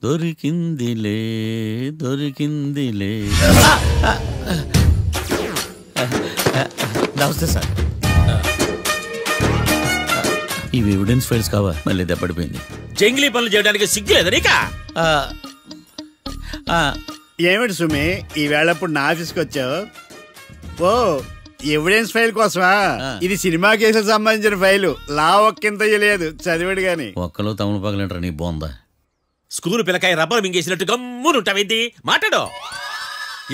దొరికిందిలే దొరికిందిలే. నమస్తే సార్. ఇవి evidence files కావా? మళ్ళీ దెబ్బడిపోయింది. జంగిలీ పనులు చేయడానికి సిగ్గులేదు నీకా? ఏమిటి సుమి ఈ వేళప్పుడు నా ఆఫీస్కి వచ్చావు? ఓ ఎవిడెన్స్ ఫైల్ కోసమా? ఇది సినిమా కేసులకు సంబంధించిన ఫైలు. లా ఒక్కింత లేదు చదివాడు గాని. ఒక్కలో తమను పగలంటారా నీ బోందా? School పిల్లకాయ rubber మింగేసినట్టు గమ్మునుంటావేంది? మాట్లాడు.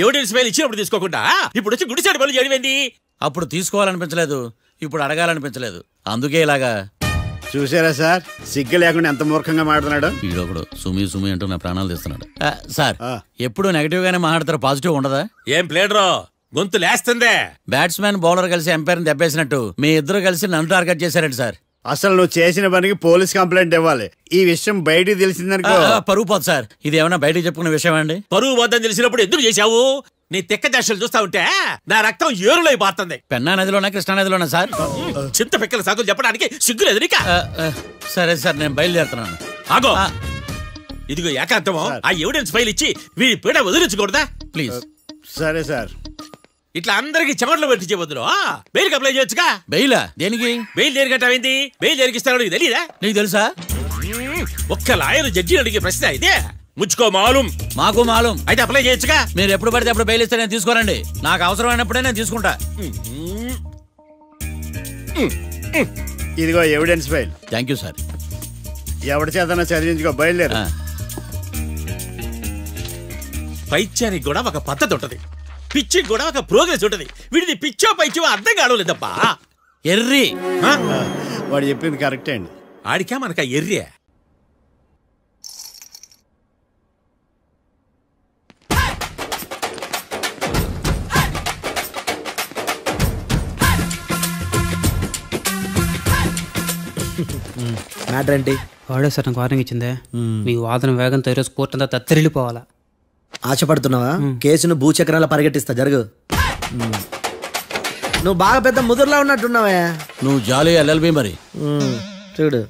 ఎవిడెన్స్ ఫైల్ ఇచ్చినప్పుడు తీసుకోకుండా ఇప్పుడు వచ్చి గుడిసాడు పనులు చేయడమేంది? అప్పుడు తీసుకోవాలనిపించలేదు, ఇప్పుడు అడగాలనిపించలేదు, అందుకే ఇలాగా. చూసారా సార్, సిగ్గు లేకుండా ఎంత మూర్ఖంగా మాట్లాడుతున్నాడు. ఈడొకడు సుమి సుమి అంటూ నా ప్రాణాలు తీస్తున్నాడు. సార్ ఎప్పుడు నెగటివ్ గానే మాట్లాడతారు, పాజిటివ్ ఉండదా? ఏం ప్లేడరో గొంతు లేస్తుందే. బ్యాట్స్మెన్ బౌలర్ కలిసి ఎంపైర్ దెబ్బేసినట్టు మీ ఇద్దరు కలిసి నన్ను టార్గెట్ చేశారండి సార్. అసలు నువ్వు చేసిన పనికి పోలీస్ కంప్లైంట్ ఇవ్వాలి. ఈ విషయం బయటికి తెలిసిందనుకో పరువు పోదు సార్. ఇది ఏమన్నా బయటికి చెప్పుకున్న విషయం అండి? పరువు వద్దని తెలిసినప్పుడు ఎందుకు చేశావు? నీ తెక్క దశలు చూస్తా ఉంటే నా రక్తం ఏరులై పారుతుంది. పెన్నా నదిలోనా కృష్ణా నదిలోనా సార్? చింత పిక్కల సాకులు చెప్పడానికి సిగ్గులేదు నీకా? సరే సార్ నేను బయలుదేరుతున్నాను. ఆగో, ఇదిగో ఏకాంతమో ఆ ఎవిడెన్స్ ఫైల్ ఇచ్చి వీడి పీడ వదిలించకూడదా ప్లీజ్? సరే సార్. ఇట్లా అందరికి చెమటలు పెట్టి చేయవద్దు. బెయిల్ అప్లై చేయొచ్చుగా. బెయిలా? దేనికి? బెయిల్ దేనికంటావేంది? బెయిల్ దేనికిస్తారో నీకు తెలీదా? నీకు తెలుసా? ఒక్క లాయర్ జడ్జి అడిగే ప్రశ్న ఇదే. ముచ్చుకో మాలూం. మాకు మాలూం. అయితే అప్లై చేయొచ్చుగా. మీరు ఎప్పుడు పడితే అప్పుడు బెయిల్ ఇస్తే నేను తీసుకోనండి. నాకు అవసరమైనప్పుడే నేను తీసుకుంటా. ఇదిగో evidence file. Thank you sir. ఎవరి చేతనా చదివించుకో, బయలుదేరు. పైత్యానికి కూడా ఒక పద్ధతి ఉంటది, పిచ్చికి కూడా ఒక ప్రోగ్రెస్ ఉంటది. వీడిది పిచ్చో పైచో అర్థం కావలేదప్పా. ఎర్రి. వాడు చెప్పింది కరెక్టే అండి. ఆడికా మనక ఎర్రే. మ్యాటర్ ఏంటి? వాడే సార్ నాకు వార్నింగ్ ఇచ్చిందే. మీ వాదన వేగంతో ఈరోజు కోర్టు అంతా తత్తరిల్లిపోవాలా. ఆశపడుతున్నావా? కేసును భూచక్రాల పరిగెట్టిస్తా, జరుగు. నువ్వు బాగా పెద్ద ముదురులా ఉన్నట్టున్నావే. నువ్వు జాలి ఎల్ఎల్బి మరి. చూడు,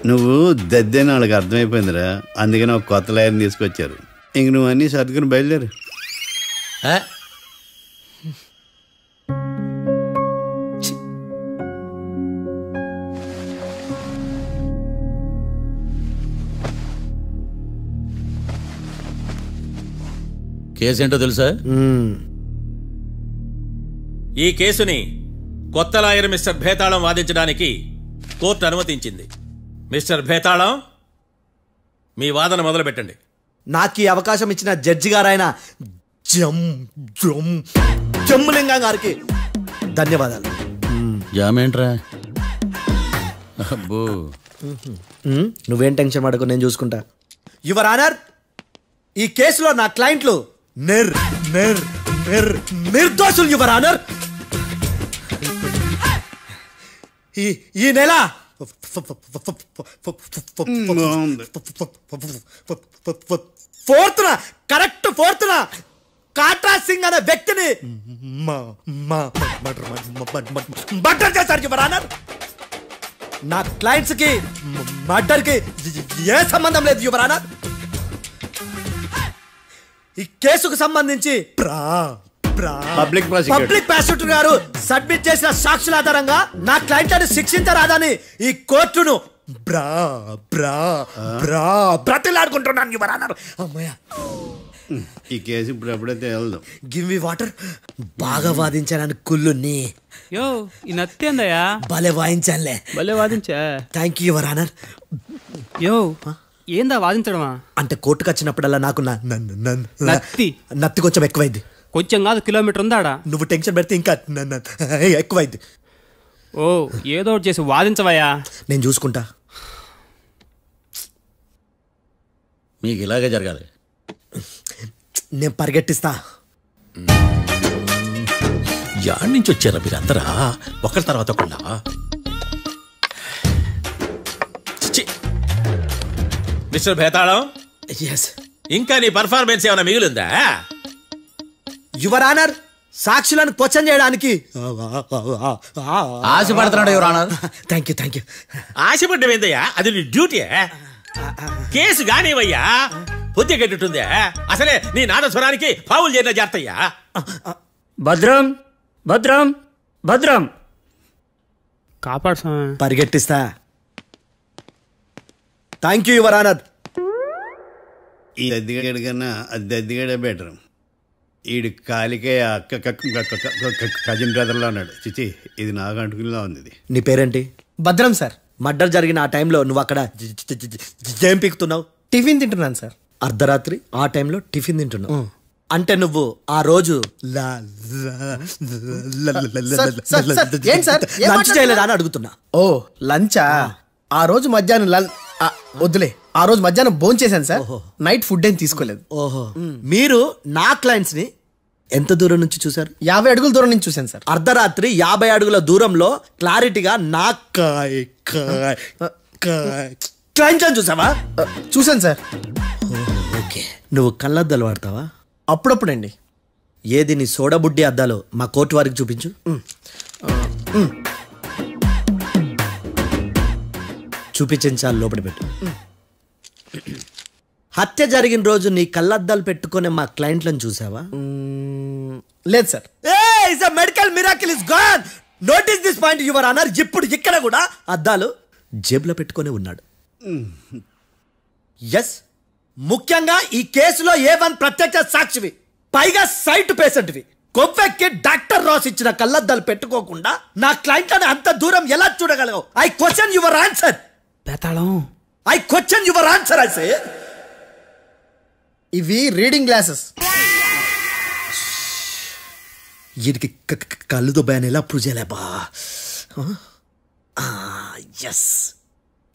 నువ్వు దద్దేని వాళ్ళకి అర్థమైపోయిందిరా. అందుకని ఒక కొత్త లాయర్ని తీసుకొచ్చారు. ఇంక నువ్వు అన్నీ సర్దుకుని బయలుదేరు. కేసు ఏంటో తెలుసా? ఈ కేసుని కొత్త లాయర్ మిస్టర్ భేతాళం వాదించడానికి కోర్టు అనుమతించింది. మిస్టర్ భేతాళం, మీ వాదన మొదలు పెట్టండి. నాకు ఈ అవకాశం ఇచ్చిన జడ్జి గారైన జమ్ములింగం గారికి ధన్యవాదాలు. జామేంట్రా? అబ్బో, నువ్వేం టెన్షన్ పడకు, నేను చూసుకుంటా. యువర్ ఆనర్, ఈ కేసులో నా క్లయింట్లు నిర్దోషులు యువర్ ఆనర్. ఈ నెల 4th correct 4th Katra Singh అనే వ్యక్తిని మర్డర్ చేశారు యువర్ ఆనర్. నా క్లయింట్స్ కి మర్డర్ కి ఏ సంబంధం లేదు యువర్ ఆనర్. ఈ కేసుకు సంబంధించి పబ్లిక్ ప్రాసిక్యూటర్ గారు సబ్మిట్ చేసిన సాక్షుల ఆధారంగా నా క్లయింట్లను శిక్షించరాదని ఈ కోర్టును బ్రతిలాడుకుంటున్నాను యువర్ ఆనర్. అమ్మయ్య, ఈ కేసు ఇప్పుడు ఎప్పుడైతే వెళ్దాం. Give me water. బాగా వాదించాను కుళ్ళుని. యో ఈ నత్తేందయ్యా? భలే వాయించానులే. భలే వాదించా. Thank you your honour. యో ఏందా వాదించడమా? అంటే కోర్టుకు వచ్చినప్పుడల్లా నాకు నత్తి కొంచెం ఎక్కువైంది. కొంచెం కాదు, కిలోమీటర్ ఉందాడా. నువ్వు టెన్షన్ పెడితే ఇంకా ఎక్కువైంది. ఓ ఏదో ఒకటి చేసి వాదించవయ్యా. నేను చూసుకుంటా. మీకు ఇలాగే జరగాలి. నేను పరిగెట్టిస్తా. యాడ్ నుంచి వచ్చారా మీరందరా ఒకరి తర్వాత ఒకళ్ళ? మిస్టర్ భేతాళం, ఇంకా నీ పర్ఫార్మెన్స్ ఏమైనా మిగిలిందా? యువర్ ఆనర్, సాక్షులను క్వశ్చన్ చేయడానికి ఆశపడుతున్నాడు యువర్ ఆనర్. థ్యాంక్ యూ ఆశపడ్డం ఏందయ్యా, అది నీ డ్యూటీ. కేసు గానివయ్యా, బుద్ధి గట్టుందే. అసలే నీ నాదస్వరానికి పావులు చేరిన జాతయ్యా. భద్రం భద్రం భద్రం కాపాడు స్వామి. పరిగెట్టిస్తా. Thank you your honour. ఈ దద్దిగడి కన్నా అది దద్దిగడే బెటర్. ఈడు కాలికే కజిన్ బ్రదర్లో ఉన్నాడు. చిచి, ఇది నాకు అంటుకునిలా ఉంది. ఇది నీ పేరేంటి? భద్రం సార్. మర్డర్ జరిగిన ఆ టైంలో నువ్వు అక్కడ ఏం పీకుతున్నావు? టిఫిన్ తింటున్నాను సార్. అర్ధరాత్రి ఆ టైంలో టిఫిన్ తింటున్నావు అంటే నువ్వు ఆ రోజు లంచ్ చేయలేదా అని అడుగుతున్నా. ఓ లంచా? ఆ రోజు మధ్యాహ్నం వద్దులే, ఆ రోజు మధ్యాహ్నం భోజనం చేశాను సార్. నైట్ ఫుడ్ ఏం తీసుకోలేదు. ఓహో, మీరు నా క్లయింట్స్ ని ఎంత దూరం నుంచి చూసారు? 50 అడుగుల దూరం నుంచి చూశాను సార్. అర్ధరాత్రి 50 అడుగుల దూరంలో క్లారిటీగా నా క్లయింట్స్ అని చూసావా? చూశాను సార్. ఓకే, నువ్వు కళ్ళద్దాలు వాడతావా? అప్పుడప్పుడండి. ఏది నీ సోడబుడ్డి అద్దాలు మా కోర్టు వారికి చూపించు. చూపించాలి, లోపల పెట్టు. హత్య జరిగిన రోజు నీ కళ్ళద్దాలు పెట్టుకునే మా క్లయింట్లను చూసావా? లేదు sir. Medical miracle is gone. Notice this point your honour. ఇప్పుడు ఇక్కడ కూడా అద్దాలు జేబులో పెట్టుకునే ఉన్నాడు. ఎస్, ముఖ్యంగా ఈ కేసులో A1 ప్రత్యక్ష సాక్షివి, పైగా సైట్ పేషెంట్వి. కొవ్వెక్కి డాక్టర్ రాస్ ఇచ్చిన కళ్ళద్దాలు పెట్టుకోకుండా నా క్లయింట్లను అంత దూరం ఎలా చూడగలవు? I question your answer. బేతాళం. I question your answer. I say ఇవి రీడింగ్ గ్లాసెస్. వీడికి కళ్ళు దుబ్బాయని ఎలా ప్రూవ్ చేయలేబా? ఎస్,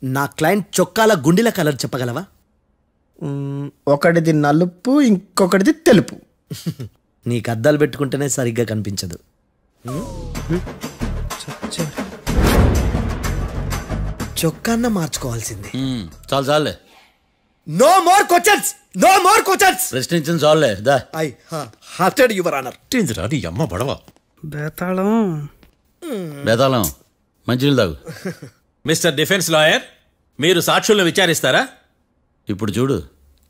నా క్లయింట్ చొక్కాల గుండెల కలర్ చెప్పగలవా? ఒకటిది నలుపు, ఇంకొకటిది తెలుపు. నీకు అద్దాలు పెట్టుకుంటేనే సరిగ్గా కనిపించదు. చొక్కాన్న మార్చుకోవాల్సింది. చాలు చాలులే, no more questions, no more questions. ప్రశ్నించిన చాలులే. That I hurted your honour. నీ అమ్మ బడవ. బేతాళం. బేతాళం, మంచినీళ్ళు తాగు. మిస్టర్ డిఫెన్స్ లాయర్, మీరు సాక్షులను విచారిస్తారా? ఇప్పుడు చూడు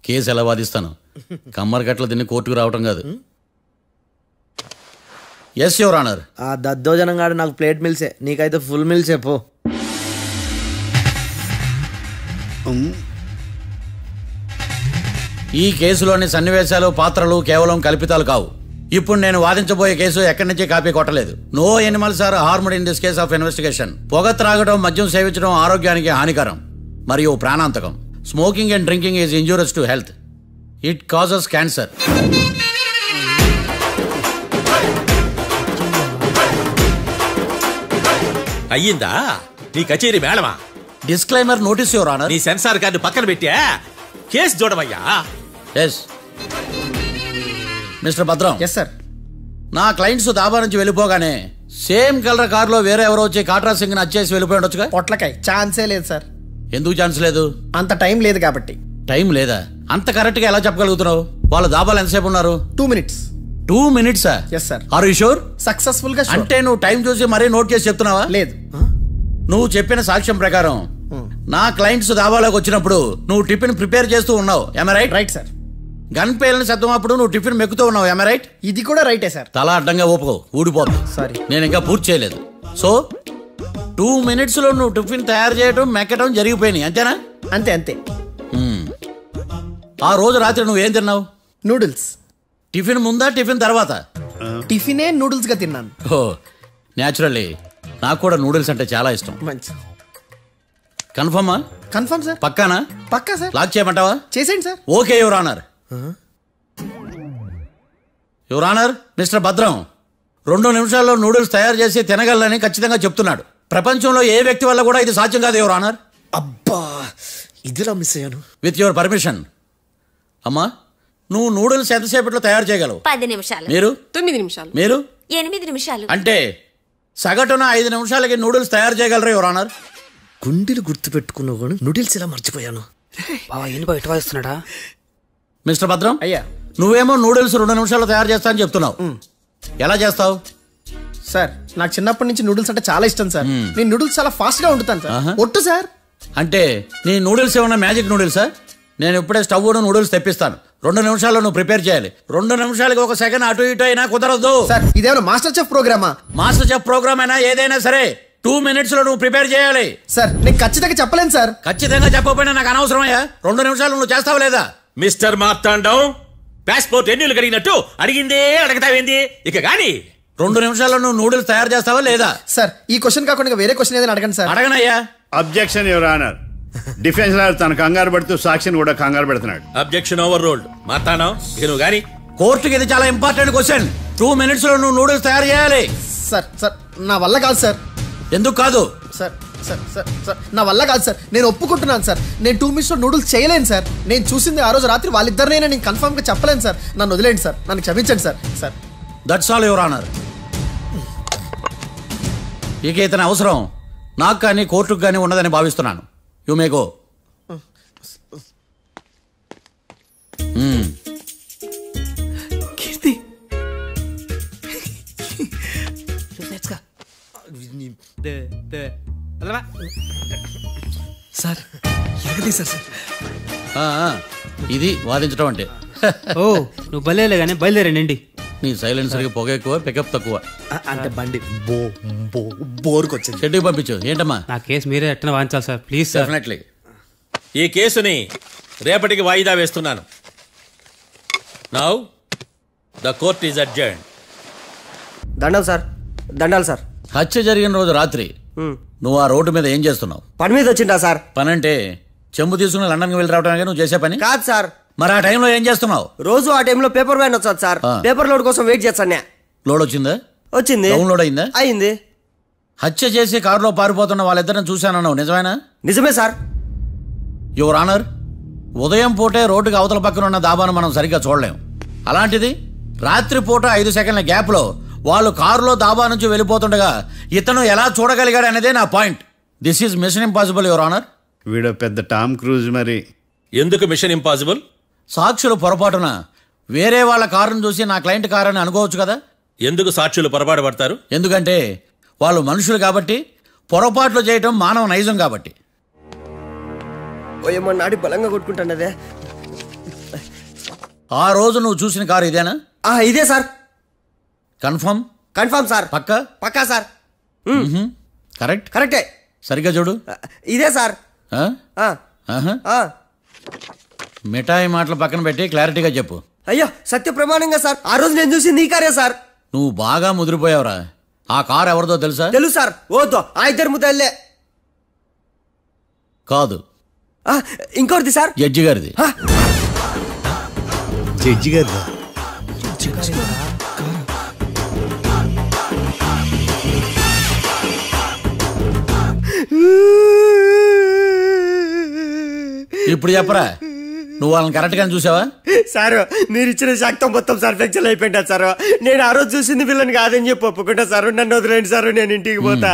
కేసు ఎలా వాదిస్తాను. కమ్మరి కట్ల తిని కోర్టుకు రావటం కాదు. Yes your honour. ఆ దద్దోజనంగాడు నాకు ప్లేట్ మిల్సే, నీకైతే ఫుల్ మిల్సే పో. ఈ కేసులోని సన్నివేశాలు, పాత్రలు కేవలం కల్పితాలు కావు. ఇప్పుడు నేను వాదించబోయే కేసు ఎక్కడి నుంచి కాపీ కొట్టలేదు. No animals are harmed in this case of investigation. పొగ త్రాగడం, మద్యం సేవించడం ఆరోగ్యానికి హానికరం మరియు ప్రాణాంతకం. Smoking and drinking is injurious to health. It causes cancer. అయ్యిందా నీ కచేరీ మేడమా? Disclaimer notice your honour. నీ సెన్సార్ కార్డు పక్కన పెట్టా కేసు చూడమయ్యా. Yes mister Bhadram. Yes sir. నా క్లయింట్స్ దాబా నుంచి వెళ్ళిపోగానే సేమ్ కలర్ కారులో వేరే ఎవరో వచ్చి కాట్రా సింగ్ ని వచ్చేసి వెళ్ళిపోయి ఉండొచ్చుగా? పొట్లకాయ ఛాన్సే లేదు సార్. ఎందుకు ఛాన్స్ లేదు? అంత టైం లేదు కాబట్టి. టైం లేదా? అంత కరెక్ట్ గా ఎలా చెప్పగలుగుతున్నావు? వాళ్ళ దాబాలు ఎంతసేపు ఉన్నారు? 2 minutes. 2 minutes? Yes sir. Are you sure? Successful గా. అంటే నువ్వు టైం చూసి మరీ నోట్ చేసి చెప్తున్నావా? లేదు. నువ్వు చెప్పిన సాక్ష్యం ప్రకారం నా క్లయింట్స్ దాబాలోకి వచ్చినప్పుడు నువ్వు టిఫిన్ ప్రిపేర్ చేస్తూ ఉన్నావు. Am I right? Right sir. Gun పేలిన శబ్దం అప్పుడు నువ్వు టిఫిన్ మెక్కుతూ ఉన్నావు. Am I right? ఇది కూడా రైటే సార్. తల అడ్డంగా ఊపుకో, ఊడిపోతుంది. సారీ, నేను ఇంకా పూర్తి చేయలేదు. సో 2 minutes లో నువ్వు టిఫిన్ తయారు చేయడం, మెక్కడం జరిగిపోయినాయి, అంతేనా? అంతే అంతే. ఆ రోజు రాత్రి నువ్వేం తిన్నావు? నూడిల్స్. టిఫిన్ ముందా, టిఫిన్ తర్వాత? టిఫినే నూడిల్స్ గా తిన్నాను. ఓ న్యాచురల్లీ నాకు కూడా నూడిల్స్ అంటే చాలా ఇష్టం. మంచి. కన్ఫర్మా? Confirm sir. పక్కానా? పక్కా సార్. లాక్ చేయమంటావా? చేసేయండి sir. Okay your honour. Your honour, mister Bhadram 2 నిమిషాల్లో నూడిల్స్ తయారు చేసి తినగలని ఖచ్చితంగా చెప్తున్నాడు. ప్రపంచంలో ఏ వ్యక్తి వల్ల కూడా ఇది సాధ్యం కాదు యువర్ ఆనర్. అబ్బా, ఇదిలా మిస్ అయ్యాను. With your permission. అమ్మా, నువ్వు నూడిల్స్ ఎంతసేపట్లో తయారు చేయగలవు? 10 నిమిషాలు. మీరు? 9 నిమిషాలు. మీరు? 8 నిమిషాలు. అంటే సగటున 5 నిమిషాలకి నూడిల్స్ తయారు చేయగలరు యువర్ ఆనర్. గుండెలు గుర్తు పెట్టుకున్నావు కానీ నూడిల్స్ ఇలా మర్చిపోయాను. బావా ఏంటి బయట వాయిస్తున్నాడా? మిస్టర్ భద్రం, అయ్యా, నువ్వేమో నూడిల్స్ 2 నిమిషాల్లో తయారు చేస్తా అని చెప్తున్నావు. ఎలా చేస్తావు? సార్ నాకు చిన్నప్పటి నుంచి నూడిల్స్ అంటే చాలా ఇష్టం సార్. నేను నూడిల్స్ చాలా ఫాస్ట్ గా వండుతాను సార్. ఒట్టు సార్. అంటే నీ నూడిల్స్ ఏమన్నా మ్యాజిక్ నూడిల్సా? నేను ఇప్పుడే స్టవ్ నూడిల్స్ తెప్పిస్తాను. 2 నిమిషాల్లో నువ్వు ప్రిపేర్ చేయాలి. 2 నిమిషాలకి 1 సెకండ్ అటు ఇటు అయినా కుదరదు సార్. ఇదేమైనా మాస్టర్ చెఫ్ ప్రోగ్రామా? మాస్టర్ చెఫ్ ప్రోగ్రామ్ అయినా ఏదైనా సరే 2 minutes లో నువ్వు ప్రిపేర్ చేయాలి. సార్ నేను ఖచ్చితంగా చెప్పలేను సార్. ఖచ్చితంగా చెప్పకపోయినా నాకు అనవసరమయ్యా. 2 నిమిషాలు నువ్వు చేస్తావా లేదా? మిస్టర్ మార్తాండం, పాస్పోర్ట్ ఎన్నిళ్ళు కడిగినట్టు అడిగిందే అడగతావేంది? ఇక గాని 2 నిమిషాల్లో నువ్వు నూడిల్స్ తయారు చేస్తావా లేదా? సార్ ఈ క్వశ్చన్ కాకుండా వేరే క్వశ్చన్ ఏదైనా అడగండి సార్. అడగనయ్యా. Objection your honour. Defence lawyer తన కంగారు పడుతూ సాక్షిని కూడా కంగారు పెడుతున్నాడు. Objection over ruled. మార్తాండం, ఇక నువ్వు గాని. కోర్టుకి ఇది చాలా ఇంపార్టెంట్ క్వశ్చన్. 2 minutes లో నువ్వు నూడిల్స్ తయారు చేయాలి. సార్ సార్ నా వల్ల కాదు సార్. ఎందుకు కాదు? సార్ సార్ సార్ సార్ నా వల్ల కాదు సార్. నేను ఒప్పుకుంటున్నాను సార్. నేను 2 minutes లో నూడిల్స్ చేయలేను సార్. నేను చూసింది ఆ రోజు రాత్రి వాళ్ళిద్దరినైనా నేను కన్ఫర్మ్ గా చెప్పలేను సార్. నన్ను వదిలేండి సార్. నన్ను క్షమించండి sir. Sir that's all your honour. ఇక ఇతని అవసరం నాకు కానీ కోర్టుకు కానీ ఉన్నదని భావిస్తున్నాను. You may go. Keerthi sir ఎరగదీశారు సార్. ఇది వాదించడం అంటే. ఓ నువ్వు బలేలే కానీ బయలుదేరండి. నీ సైలెన్సర్కి పొగ ఎక్కువ, పికప్ తక్కువ. అంటే బండి బోర్కి వచ్చింది. షెడ్యూల్ పంపించు. ఏంటమ్మా? నా కేసు మీరే ఎట్టన వాయించాలి సార్, ప్లీజ్ సార్. డెఫినెట్లీ. ఈ కేసుని రేపటికి వాయిదా వేస్తున్నాను. Now the court is adjourned. దండాలు సార్, దండాలు సార్. హత్య జరిగిన రోజు రాత్రి నువ్వు ఆ రోడ్డు మీద ఏం చేస్తున్నావు? పని మీద వచ్చిందా సార్? పని అంటే చెంబు తీసుకుని లండన్కి వెళ్ళి రావడానికి నువ్వు చేసే పని కాదు సార్. మరి ఆ టైంలో ఏం చేస్తున్నావు? రోజు ఆ టైంలో పేపర్ వ్యాన్ వచ్చాది సార్. పేపర్ లోడ్ కోసం వెయిట్ చేస్తాను. లోడ్ వచ్చిందా? వచ్చింది. డౌన్లోడ్ అయిందా? అయింది. హత్య చేసి కారులో పారిపోతున్న వాళ్ళిద్దరిని చూశానన్నావు, నిజమేనా? నిజమే సార్. యువర్ ఆనర్, ఉదయం పూటే రోడ్డుకి అవతల పక్కన ఉన్న దాబాను మనం సరిగ్గా చూడలేం. అలాంటిది రాత్రి పూట 5 సెకండ్ల గ్యాప్లో వాళ్ళు కారులో దాబా నుంచి వెళ్ళిపోతుండగా ఇతను ఎలా చూడగలిగాడు అనేదే నా point. This is mission impossible your honour. వీడో పెద్ద టామ్ క్రూజ్. మరి ఎందుకు మిషన్ ఇంపాసిబుల్? సాక్షులు పొరపాటున వేరే వాళ్ళ కారును చూసి నా క్లయింట్ కారు అని అనుకోవచ్చు కదా. ఎందుకు సాక్షులు పొరపాటు పడతారు? ఎందుకంటే వాళ్ళు మనుషులు కాబట్టి, పొరపాట్లు చేయటం మానవ నైజం కాబట్టి. ఏమో నాడి బలంగా కొట్టుకుంటానదే. ఆ రోజు నువ్వు చూసిన కారు ఇదేనా? ఇదే సార్. కన్ఫర్మ్? Confirm sir. పక్కా? పక్కా సార్. కరెక్ట్? కరెక్టే. సరిగ్గా చూడు. ఇదే సార్. మిఠాయి మాటలు పక్కన పెట్టి క్లారిటీగా చెప్పు. అయ్యో సత్య ప్రమాణంగా సార్, ఆ రోజు నేను చూసి నీ కారే సార్. నువ్వు బాగా ముదిరిపోయావురా. ఆ కారు ఎవరిదో తెలుసా? తెలుసు సార్. ఓతో ఆ ఇద్దరు ముద్దల్లే. కాదు, ఇంకోటిది సార్. జడ్జి గారిది. జడ్జి గారు ఇప్పుడు చెప్పరా, నువ్వు వాళ్ళని కరెక్ట్ గానే చూసావా? సార్ మీరు ఇచ్చిన శాక్తం మొత్తం సార్ ఫ్రాక్చర్ అయిపోయింటా సార్. నేను ఆ రోజు చూసింది వీళ్ళని కాదని చెప్పి ఒప్పుకుంటా సార్. నన్ను వదిలేండి సార్, నేను ఇంటికి పోతా.